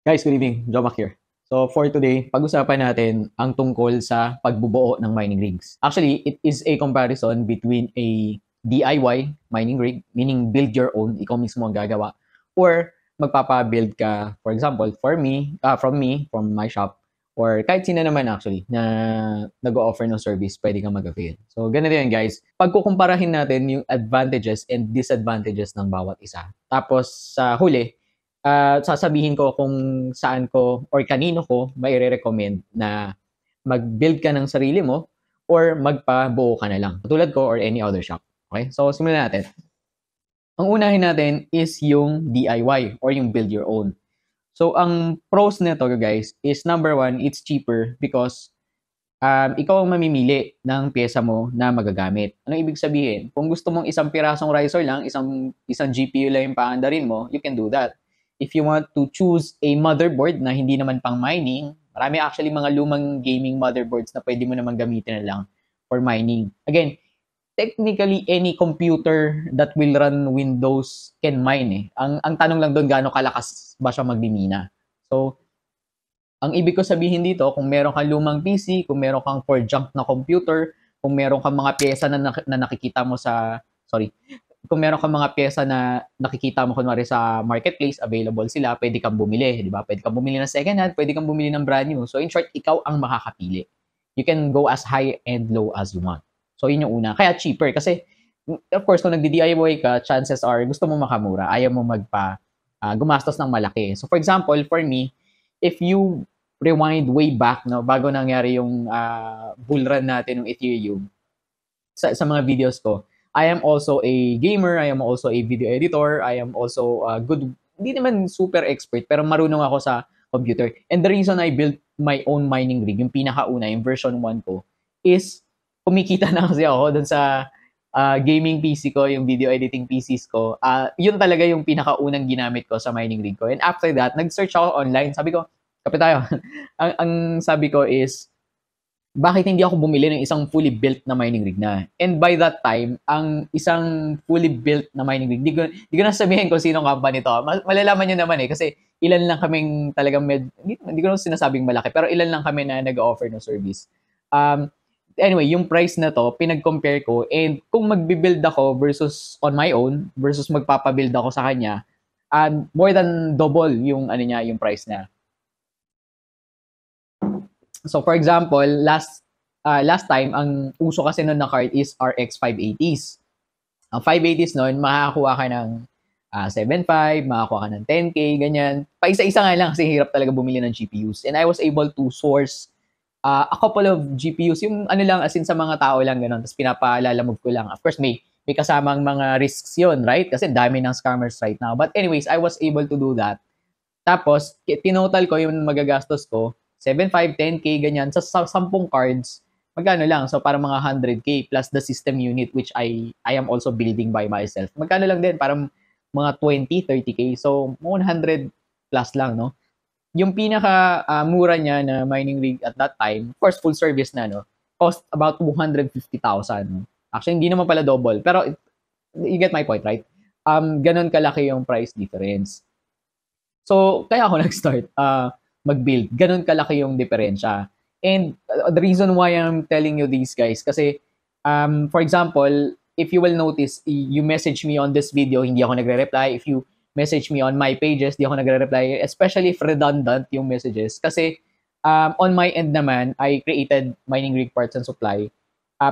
Guys, good evening. Jomac here. So for today, pag-usapan natin ang tungkol sa pagbubuo ng mining rigs. Actually, it is a comparison between a DIY mining rig, meaning build your own, ikaw mismo ang gagawa, or magpapa-build ka, for example, from my shop, or kahit sino naman actually na nag-o-offer ng service, pwede kang mag-avail. So ganito yan guys. Pagkukumparahin natin yung advantages and disadvantages ng bawat isa. Tapos sa huli, sasabihin ko kung saan ko or kanino ko maire-recommend na mag-build ka ng sarili mo or magpabuo ka na lang. Katulad ko or any other shop. Okay? So, simulan natin. Ang unahin natin is yung DIY or yung build your own. So, ang pros nito guys is number one, it's cheaper because ikaw ang mamimili ng pyesa mo na magagamit. Ano ibig sabihin? Kung gusto mong isang pirasong riser lang, isang GPU lang yung paandarin mo, you can do that. If you want to choose a motherboard na hindi naman pang mining, marami actually mga lumang gaming motherboards na pwede mo naman gamitin na lang for mining. Again, technically any computer that will run Windows can mine eh. Ang tanong lang doon gaano kalakas ba siya magmimina. So, ang ibig ko sabihin dito, kung meron kang lumang PC, kung meron kang for junk na computer, kung meron kang mga pyesa na nakikita mo kung meron kang mga pyesa na nakikita mo kunwari sa marketplace, available sila, pwede kang bumili, di ba? Pwede kang bumili ng second hand, pwede kang bumili ng brand new. So in short, ikaw ang makakapili. You can go as high and low as you want. So yun yung una. Kaya cheaper kasi of course, kung nagdi-DIY ka, chances are gusto mo makamura, ayaw mo gumastos ng malaki. So for example, for me, if you rewind way back, no, bago nangyari yung bull run natin ng Ethereum, sa mga videos ko, I am also a gamer, I am also a video editor, I am also good, hindi naman super expert, pero marunong ako sa computer. And the reason I built my own mining rig, yung pinakauna, yung version 1 ko, is kumikita na kasi ako dun sa gaming PC ko, yung video editing PCs ko. Yun talaga yung pinakaunang ginamit ko sa mining rig ko. And after that, nag-search ako online. Sabi ko, kapit tayo. ang sabi ko is, bakit hindi ako bumili ng isang fully built na mining rig na? And by that time, ang isang fully built na mining rig, di ko na sabihin kung sinong company to. Malalaman nyo naman eh, kasi ilan lang kaming talagang, hindi ko na sinasabing malaki, pero ilan lang kami na nag-offer ng service. Anyway, yung price na to, pinag-compare ko, and kung magbibuild ako versus on my own, versus magpapabuild ako sa kanya, more than double yung yung price na. So for example, last time, ang uso kasi nun na card is RX 580s. Ang 580s nun, makakakuha ka ng 7.5, makakuha ka ng 10K, ganyan. Paisa-isa nga lang kasi hirap talaga bumili ng GPUs. And I was able to source a couple of GPUs, yung lang, as in sa mga tao lang, gano'n. Tapos pinapalalamove ko lang. Of course, may kasamang mga risks yun, right? Kasi dami ng scammers right now. But anyways, I was able to do that. Tapos, tinotal ko yung magagastos ko, 7.5, 10K, ganyan. Sa 10 cards, magkano lang? So, parang mga 100K plus the system unit which I am also building by myself. Magkano lang din? Parang mga 20, 30K. So, 100 plus lang, no? Yung pinaka-mura niya na mining rig at that time, of course, full service na, no? Cost about 250,000. No? Actually, hindi naman pala double. Pero, you get my point, right? Ganon kalaki yung price difference. So, kaya ako nag-start mag-build. Ganun kalaki yung diferensya. And the reason why I'm telling you these guys, kasi, for example, if you will notice, you message me on this video, hindi ako nagre-reply. If you message me on my pages, hindi ako nagre-reply. Especially if redundant yung messages. Kasi, on my end naman, I created mining rig parts and supply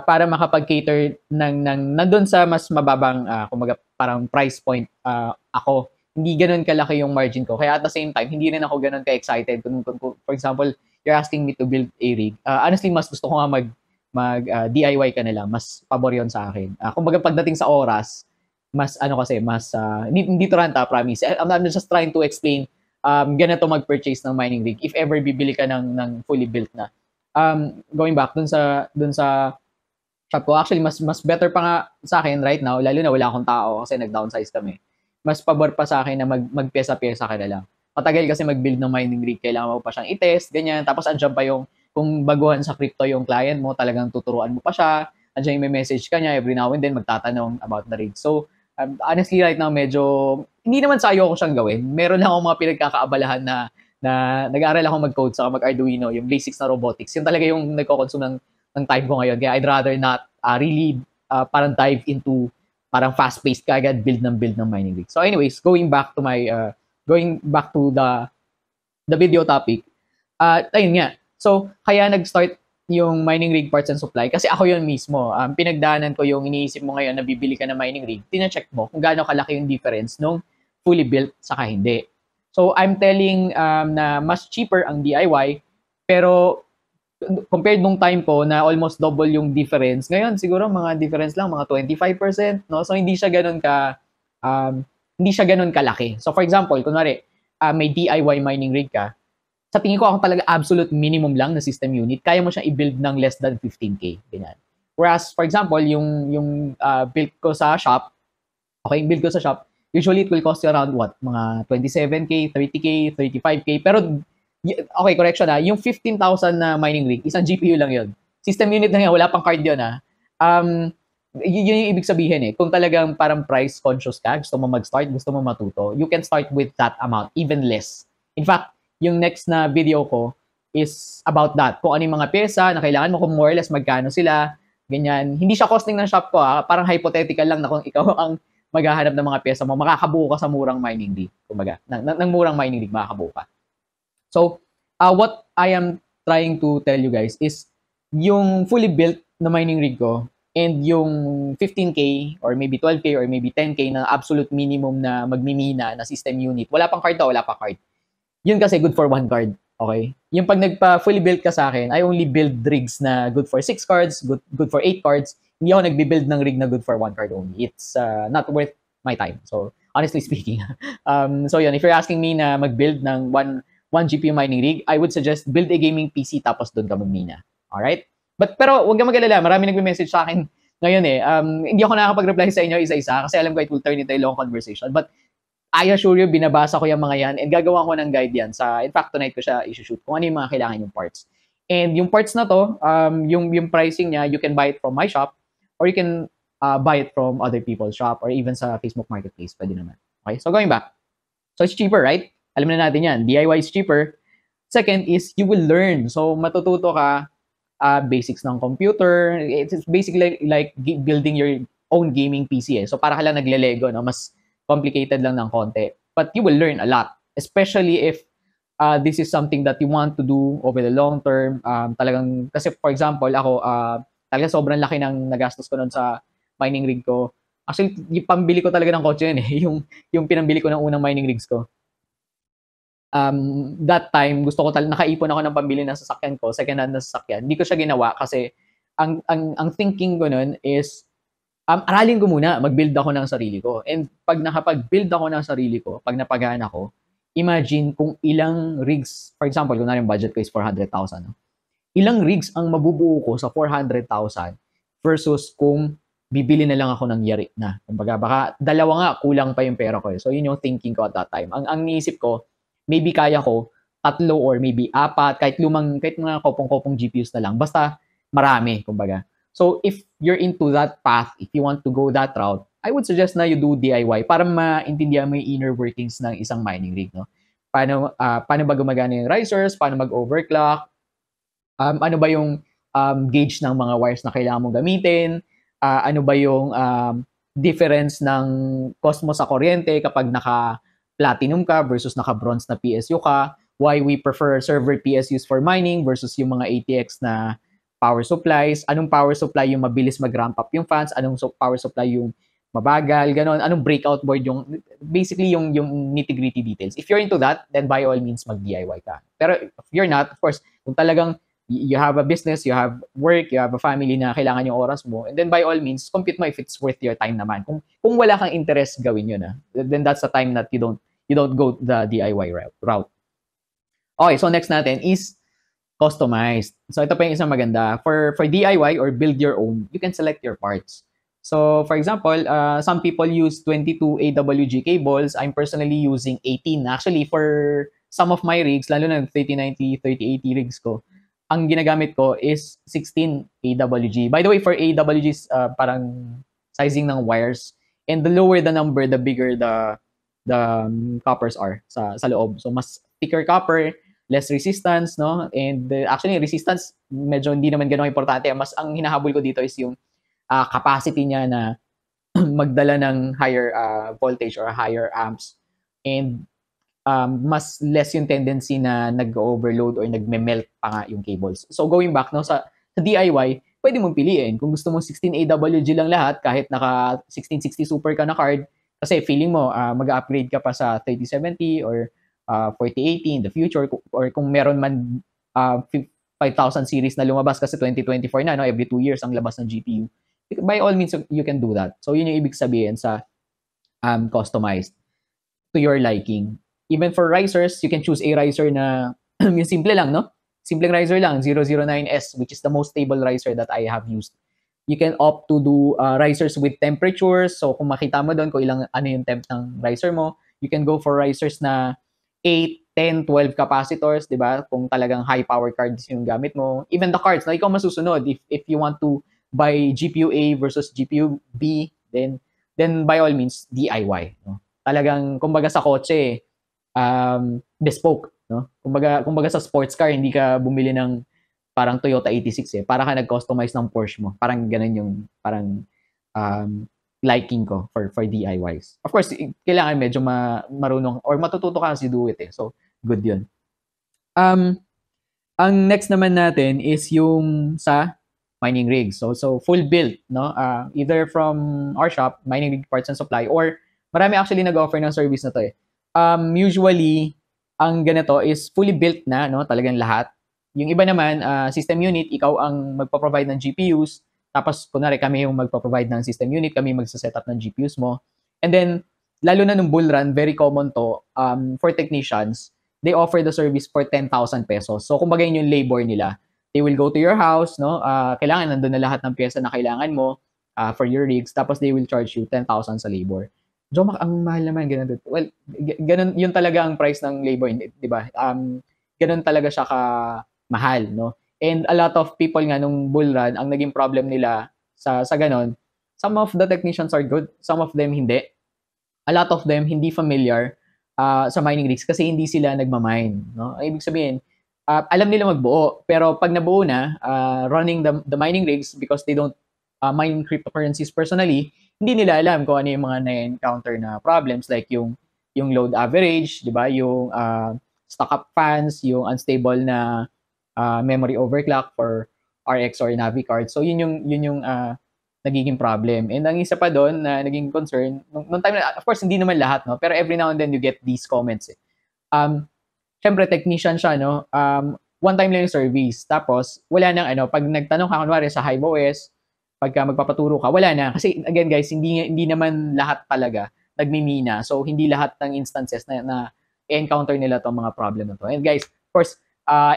para makapag-cater nandun sa mas mababang, kumbaga, parang price point ako. Hindi ganun kalaki yung margin ko. Kaya at the same time, hindi rin ako ganun ka-excited. Kung, for example, you're asking me to build a rig. Honestly, mas gusto ko nga DIY ka na lang. Mas pabor yun sa akin. Kumbaga pagdating sa oras, mas hindi to ranta, promise. I'm just trying to explain ganito mag-purchase ng mining rig if ever bibili ka ng fully built na. Going back dun sa shop ko, actually, mas better pa nga sa akin right now, lalo na wala akong tao kasi nag-downsize kami. Mas pabor pa sa akin na magpiyesa-piyesa ka na lang. Matagal kasi mag-build ng mining rig, kailangan mo pa siyang i-test, ganyan. Tapos andyan pa yung, kung baguhan sa crypto yung client mo, talagang tuturuan mo pa siya. Andyan yung may message ka niya, every now and then magtatanong about the rig. So, honestly right now, medyo, hindi naman sa ayoko siyang gawin. Meron lang akong mga pinagkakaabalahan na na nag-aaral ako mag-code sa mag-Arduino, yung basics na robotics. Yun talaga yung nagko-consume ng time ko ngayon. Kaya I'd rather not really parang dive into parang fast-paced kagad build ng mining rig. So anyways, going back to the video topic, ayun nga. So, kaya nag-start yung mining rig parts and supply kasi ako yun mismo. Pinagdaanan ko yung iniisip mo ngayon na bibili ka ng mining rig, tina-check mo kung gaano kalaki yung difference nung fully built saka hindi. So, I'm telling na mas cheaper ang DIY, pero compared nung time ko na almost double yung difference, ngayon siguro mga difference lang, mga 25%, no? So, hindi siya ganun kalaki. So, for example, kunwari, may DIY mining rig ka, sa tingin ko ako talaga absolute minimum lang na system unit, kaya mo siyang i-build ng less than 15K. Ganyan. Whereas, for example, yung build ko sa shop, usually it will cost you around what? Mga 27K, 30K, 35K. Pero, okay, correction yung 15,000 na mining rig, isang GPU lang yun. System unit lang yan, wala pang card yun yun yung ibig sabihin Kung talagang parang price conscious ka, gusto mo mag-start, gusto mo matuto, you can start with that amount, even less. In fact, yung next na video ko is about that. Kung ano yung mga pyesa na kailangan mo, kung more or less magkano sila, ganyan. Hindi siya costing ng shop ko parang hypothetical lang na kung ikaw ang maghahanap ng mga pyesa mo, makakabuo ka sa murang mining rig. Kumbaga, ng murang mining rig, makakabuo ka. So, what I am trying to tell you guys is yung fully built na mining rig ko and yung 15K or maybe 12K or maybe 10K na absolute minimum na magmimina na system unit. Wala pang card wala pang card. Yun kasi good for 1 card. Okay? Yung pag nagpa-fully build ka sa akin, I only build rigs na good for 6 cards, good for 8 cards. Hindi ako nagbi-build ng rig na good for 1 card only. It's not worth my time. So, honestly speaking. So yun, if you're asking me na mag-build ng 1 GPU mining rig, I would suggest build a gaming PC tapos doon ka magmina. Alright? Pero huwag ka mag-alala, marami nagme-message sa akin ngayon Hindi ako nakakapag-reply sa inyo isa-isa kasi alam ko it will turn into a long conversation. But I assure you, binabasa ko yung mga yan and gagawa ko ng guide yan. In fact, tonight ko siya i-shoot kung ano yung mga kailangan yung parts. And yung parts na to, yung pricing niya, you can buy it from my shop or you can buy it from other people's shop or even sa Facebook Marketplace. Pwede naman. Okay, so going back. So it's cheaper, right? Alam na natin yan. DIY is cheaper. Second is you will learn. So matututo ka basics ng computer. It's basically like building your own gaming PC So para ka lang nagle-Lego, no? Mas complicated lang ng konti. But you will learn a lot. Especially if this is something that you want to do over the long term. Talagang, kasi for example, ako, talaga sobrang laki ng nagastos ko nun sa mining rig ko. Actually, yung pambili ko talaga ng kotse yun yung pinambili ko ng unang mining rigs ko. That time, gusto ko nakaipon ako ng pambili ng sasakyan ko, second hand na sasakyan. Hindi ko siya ginawa kasi ang thinking ko nun is, aralin ko muna, mag-build ako ng sarili ko. And pag nakapag-build ako ng sarili ko, pag napagana ko, imagine kung ilang rigs, for example, kung yung budget ko is 400,000. No? Ilang rigs ang mabubuo ko sa 400,000 versus kung bibili na lang ako ng yari na. Kumbaga, baka dalawa nga, kulang pa yung pera ko. So, yun yung thinking ko at that time. Ang niisip ko, maybe kaya ko 3 or maybe 4, kahit mga kopong-kopong GPUs na lang. Basta marami, kumbaga. So, if you're into that path, if you want to go that route, I would suggest na you do DIY para maintindihan mo yung inner workings ng isang mining rig, no? Paano ba gumagana yung risers? Paano mag-overclock? Ano ba yung gauge ng mga wires na kailangan mong gamitin? Ano ba yung difference ng cost mo sa kuryente kapag naka-platinum ka versus naka-bronze na PSU ka? Why we prefer server PSUs for mining versus yung mga ATX na power supplies, anong power supply yung mabilis mag-ramp up yung fans, anong power supply yung mabagal, ganon, anong breakout board yung, basically yung nitty-gritty details. If you're into that, then by all means mag-DIY ka. Pero if you're not, of course, kung talagang you have a business, you have work, you have a family na kailangan yung oras mo, and then by all means, compute mo if it's worth your time naman. Kung wala kang interest gawin yun, then that's the time that you don't go the DIY route. Okay, so next natin is customized. So ito pa yung isang maganda. For DIY or build your own, you can select your parts. So for example, some people use 22 AWG cables. I'm personally using 18. Actually, for some of my rigs, lalo na 3090, 3080 rigs ko, ang ginagamit ko is 16 AWG. By the way, for AWGs, parang sizing ng wires. And the lower the number, the bigger the coppers are sa loob. So mas thicker copper, less resistance, no? And actually, resistance, medyo hindi naman ganun importante. Mas ang hinahabol ko dito is yung capacity niya na magdala ng higher voltage or higher amps. And mas less yung tendency na nag-overload or nagme-melt pa nga yung cables. So going back, no, sa DIY, pwede mong piliin. Kung gusto mong 16 AWG lang lahat, kahit naka 1660 Super ka na card, kasi feeling mo mag-upgrade ka pa sa 3070 or 4080 in the future, or kung meron man 5000 series na lumabas kasi 2024 na, no, every 2 years ang labas ng GPU. By all means, you can do that. So yun yung ibig sabihin sa customized to your liking. Even for risers, you can choose a riser na yung simple lang, no? Simpleng riser lang, 009S, which is the most stable riser that I have used. You can opt to do risers with temperatures. So kung makita mo doon kung ano yung temp ng riser mo, you can go for risers na 8, 10, 12 capacitors, di ba? Kung talagang high power cards yung gamit mo. Even the cards, na ikaw masusunod. If you want to buy GPU A versus GPU B, then by all means, DIY. No? Talagang, kumbaga sa kotse, bespoke, no? Kumbaga sa sports car, hindi ka bumili ng parang Toyota 86 para ka nag-customize ng Porsche mo. Parang ganun yung parang liking ko for DIYs. Of course, kailangan medyo marunong or matututo ka kasi do it So, good yun. Ang next naman natin is yung sa mining rigs. So full build, no? Either from our shop, Mining Rig Parts and Supply, or marami actually nag-offer ng service na to Usually, ang ganito is fully built na, no? Talagang lahat. Yung iba naman, system unit, ikaw ang magpo-provide ng GPUs. Tapos, kunwari, kami yung magpo-provide ng system unit, kami magsa-setup ng GPUs mo. And then, lalo na nung bull run, very common to, for technicians, they offer the service for 10,000 pesos. So, kumbaga yun yung labor nila. They will go to your house, no? Kailangan nandun na lahat ng pyesa na kailangan mo for your rigs. Tapos, they will charge you 10,000 sa labor. Jomak, ang mahal naman, ganun. Well, ganun, yun talaga ang price ng labor, di ba? Ganun talaga siya mahal, no? And a lot of people nga nung bull run, ang naging problem nila sa ganun, some of the technicians are good, some of them hindi. A lot of them hindi familiar sa mining rigs kasi hindi sila nagmamine, no? Ibig sabihin, alam nila magbuo, pero pag nabuo na, running the mining rigs because they don't mine cryptocurrencies personally, hindi nila alam kung ano yung mga na-encounter na problems like yung load average, di ba? Yung stock-up fans, yung unstable na memory overclock for RX or Navi card. So yun yung nagiging problem. And ang isa pa doon na naging concern, nung time na, of course hindi naman lahat, no? Pero every now and then you get these comments. Syempre technician siya, no? One time lang yung service. Tapos wala nang pag nagtanong ka kunwari sa HiveOS, pagka magpapaturo ka, wala na. Kasi again guys, hindi naman lahat talaga nagmimina. So hindi lahat ng instances na encounter nila tong mga problem na to. And guys, of course,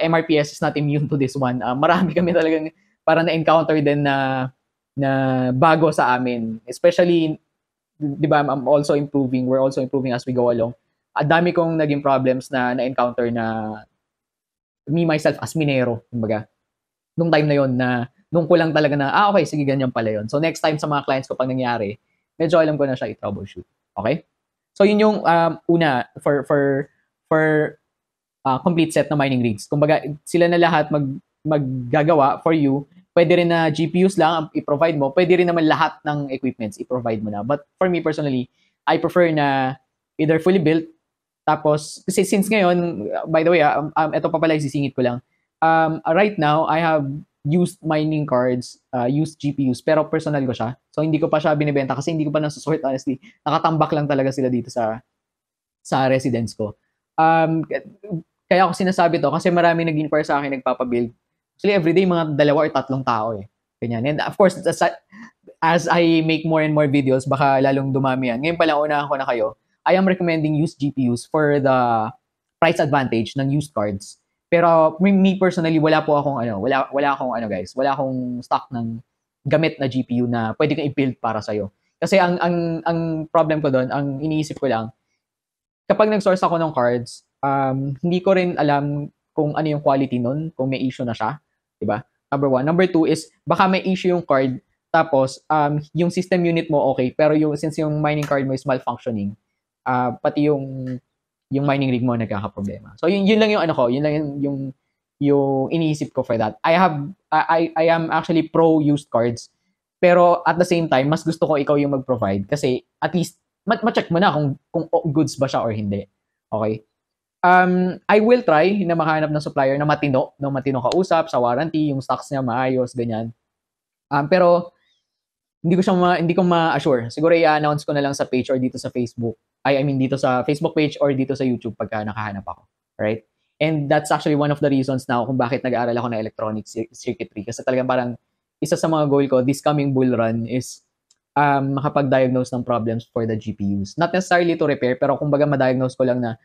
MRPS is not immune to this one. Marami kami talagang para na-encounter din na bago sa amin. Especially, di ba, we're also improving as we go along. Dami kong naging problems na na-encounter na me, myself, as minero, kumbaga. Nung time na yon na nung ko lang talaga na, okay, sige, ganyan pala yon. So next time sa mga clients ko pag nangyari, medyo alam ko na siya i-troubleshoot. Okay? So yun yung una for complete set na mining rigs. Kumbaga, sila na lahat maggagawa for you. Pwede rin na GPUs lang i-provide mo. Pwede rin naman lahat ng equipments i-provide mo na. But for me personally, I prefer na either fully built, tapos, kasi since ngayon, by the way, ito pa pala isisingit ko lang. Right now, I have used mining cards, used GPUs, pero personal ko siya. So, hindi ko pa siya binibenta kasi hindi ko pa nasusort, honestly. Nakatambak lang talaga sila dito sa residence ko. Kaya ako sinasabi to kasi marami nag-inquire sa akin, nagpapabuild. Actually, everyday, mga 2 or 3 tao Ganyan. And of course, as I make more and more videos, baka lalong dumami yan. Ngayon pala, unahan ko na kayo. I am recommending used GPUs for the price advantage ng used cards. Pero me personally, wala akong guys, wala akong stock ng gamit na GPU na pwede kang i-build para sa'yo. Kasi ang problem ko doon, ang iniisip ko lang, kapag nag-source ako ng cards, hindi ko rin alam kung ano yung quality nun, kung may issue na siya, di ba? Number 1. Number 2 is, baka may issue yung card, tapos yung system unit mo okay, pero since yung mining card mo is malfunctioning, pati yung yung mining rig mo nagkakaproblema. So yun lang yung ano ko, yun lang yung iniisip ko for that. I am actually pro used cards, pero at the same time mas gusto ko ikaw yung mag-provide kasi at least ma-check mo na kung goods ba siya or hindi. Okay? I will try na makahanap ng supplier na matino kausap sa warranty, yung stocks niya maayos, ganyan. Pero hindi ko ma-assure. Siguro i-announce ko na lang sa page or dito sa Facebook. I mean dito sa Facebook page or dito sa YouTube pagka nakahanap ako. Right? And that's actually one of the reasons now kung bakit nag-aaral ako ng electronic circuitry. Kasi talagang parang isa sa mga goal ko this coming bull run is makapag-diagnose ng problems for the GPUs. Not necessarily to repair, pero kumbaga ma-diagnose ko lang na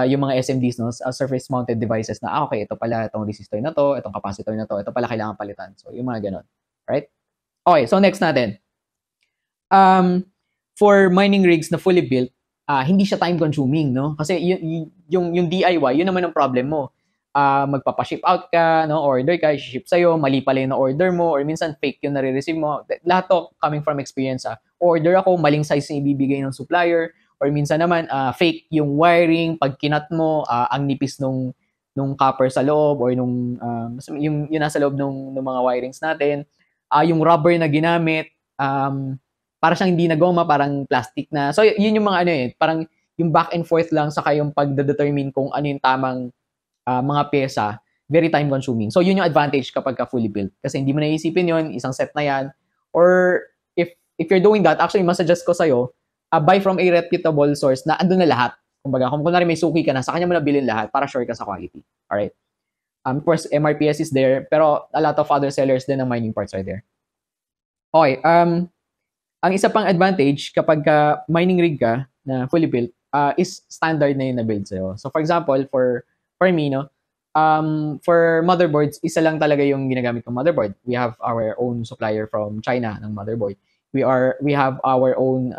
yung mga SMDs, no, surface-mounted devices na, okay, ito pala, itong resistor na to, itong capacitor na to, ito pala kailangan palitan. So, yung mga ganon. Right? Okay, so next natin. For mining rigs na fully built, hindi siya time-consuming, no? Kasi yung DIY, yun naman ang problem mo. Magpapa-ship out ka, no? Order ka, ship sa'yo, mali pala yung order mo, or minsan fake yung nare-receive mo. Lahat to coming from experience. Order ako, maling size yung ibibigay ng supplier, or minsan naman, fake yung wiring, pag kinat mo, ang nipis nung copper sa loob, or yung nasa loob ng mga wirings natin. Yung rubber na ginamit, para siyang hindi na goma, parang plastic na. So, yun yung mga parang yung back and forth lang saka yung pagdedetermine kung ano yung tamang mga pyesa, very time consuming. So, yun yung advantage kapag fully built. Kasi hindi mo naisipin yun, isang set na yan. Or, if you're doing that, actually, masuggest ko sa'yo, buy from a reputable source na andun na lahat. Kumbaga, kung kunwari may suki ka na, sa kanya mo na bilhin lahat para sure ka sa quality. Alright? Of course, MRPS is there, pero a lot of other sellers din ng mining parts are there. Okay, ang isa pang advantage kapag mining rig ka na fully built is standard na yung na-build sa'yo. So for example, for me, no, for motherboards, isa lang talaga yung ginagamit kong motherboard. We have our own supplier from China ng motherboard. We have our own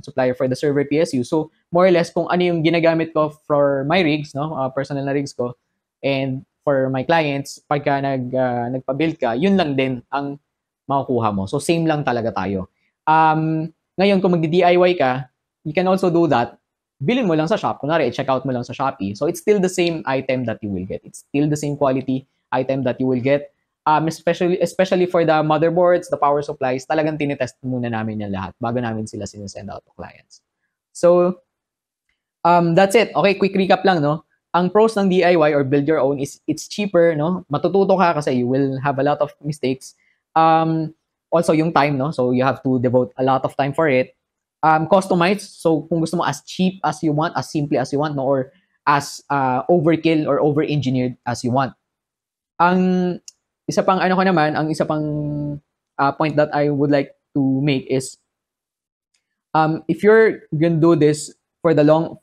supplier for the server PSU. So more or less kung ano yung ginagamit ko for my rigs, no, personal na rigs ko, and for my clients, pagka nagpa-build ka, yun lang din ang makukuha mo. So same lang talaga tayo. Ngayon, kung magdi-DIY ka, you can also do that. Bilhin mo lang sa shop. Kunwari, check out mo lang sa Shopee. So, it's still the same item that you will get. It's still the same quality item that you will get. Especially for the motherboards, the power supplies, talagang tinitest muna namin yan lahat bago namin sila sinesend out to clients. So, that's it. Okay, quick recap lang, no? Ang pros ng DIY or build your own is it's cheaper, no? Matututo ka kasi you will have a lot of mistakes. Also, yung time, no? So, you have to devote a lot of time for it. Customized. So, kung gusto mo as cheap as you want, as simple as you want, no? Or as overkill or over-engineered as you want. Ang isa pang point that I would like to make is, if you're gonna do this for the long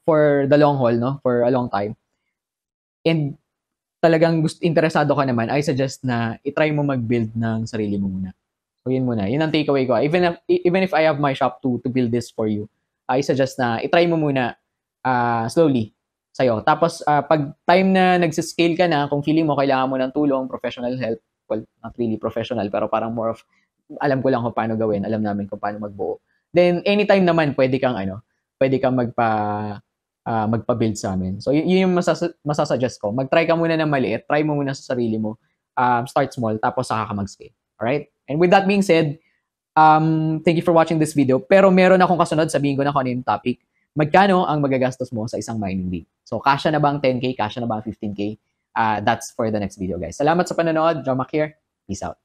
haul, no? For a long time, and talagang interesado ka naman, I suggest na i-try mo mag-build ng sarili mo muna. So, yun muna. Yun ang takeaway ko. Even if I have my shop to build this for you, I suggest na i-try mo muna slowly sa'yo. Tapos, pag time na nagsiscale ka na, kung feeling mo kailangan mo ng tulong, professional help, well, not really professional, pero parang more of, alam ko lang kung paano gawin, alam namin kung paano magbuo. Then, anytime naman, pwede kang magpa-build sa amin. So, yun yung masasuggest ko. Mag-try ka muna ng maliit, try mo muna sa sarili mo, start small, tapos saka ka mag-scale. Alright? And with that being said, thank you for watching this video. Pero meron akong kasunod, sabihin ko na kung ano yung topic. Magkano ang magagastos mo sa isang mining rig? So, kasya na ba ang 10K? Kasya na ba ang 15K? That's for the next video, guys. Salamat sa panonood. John Mac here. Peace out.